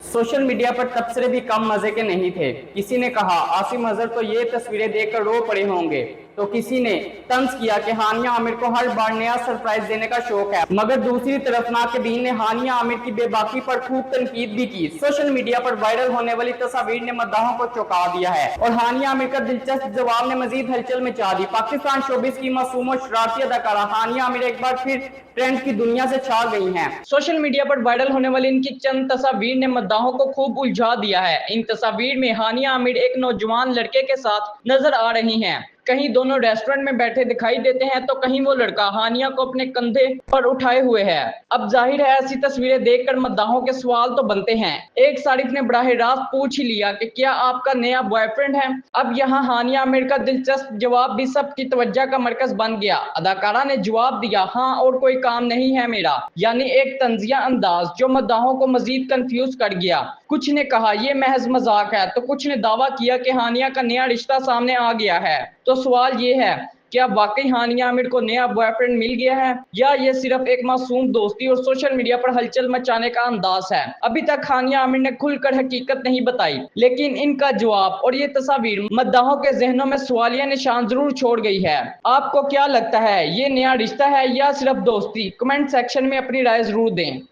Social media पर तबसरे भी कम मजे के नहीं थे। किसी ने कहा आसिम अजहर तो ये तस्वीरें देखकर रो पड़े होंगे, तो किसी ने तंज किया कि हानिया आमिर को हर बार नया सरप्राइज देने का शौक है। मगर दूसरी तरफ नाक़दीन ने हानिया आमिर की बेबाकी पर खूब तनकीद भी की। सोशल मीडिया पर वायरल होने वाली तस्वीर ने मद्दाहों को चौंका दिया है और हानिया आमिर का दिलचस्प जवाब ने मजीद हलचल मचा दी। पाकिस्तान शोबिस की मासूम और शरारती अदाकारा हानिया आमिर एक बार फिर ट्रेंड की दुनिया से छा गई हैं। सोशल मीडिया पर वायरल होने वाली इनकी चंद तस्वीर ने मद्दाहों को खूब उलझा दिया है। इन तस्वीर में हानिया आमिर एक नौजवान लड़के के साथ नजर आ रही हैं। कहीं दोनों रेस्टोरेंट में बैठे दिखाई देते हैं, तो कहीं वो लड़का हानिया को अपने कंधे पर उठाए हुए है। अब जाहिर है ऐसी तस्वीरें देखकर मद्दाहों के सवाल तो बनते हैं। एक सारिफ ने बराह रास्त पूछ ही लिया कि क्या आपका नया बॉयफ्रेंड है। अब यहाँ हानिया आमिर का दिलचस्प जवाब भी सबकी तवज्जो का मरकज बन गया। अदाकारा ने जवाब दिया, हाँ और कोई काम नहीं है मेरा, यानी एक तंजिया अंदाज जो मद्दाहों को मजीद कंफ्यूज कर गया। कुछ ने कहा ये महज मजाक है, तो कुछ ने दावा किया कि हानिया का नया रिश्ता सामने आ गया है। तो सवाल ये है, क्या वाकई हानिया आमिर को नया बॉयफ्रेंड मिल गया है, या ये सिर्फ एक मासूम दोस्ती और सोशल मीडिया पर हलचल मचाने का अंदाज है। अभी तक हानिया आमिर ने खुलकर हकीकत नहीं बताई, लेकिन इनका जवाब और ये तस्वीर मद्दाहों के जहनों में सवालिया निशान जरूर छोड़ गई है। आपको क्या लगता है, ये नया रिश्ता है या सिर्फ दोस्ती? कमेंट सेक्शन में अपनी राय जरूर दें।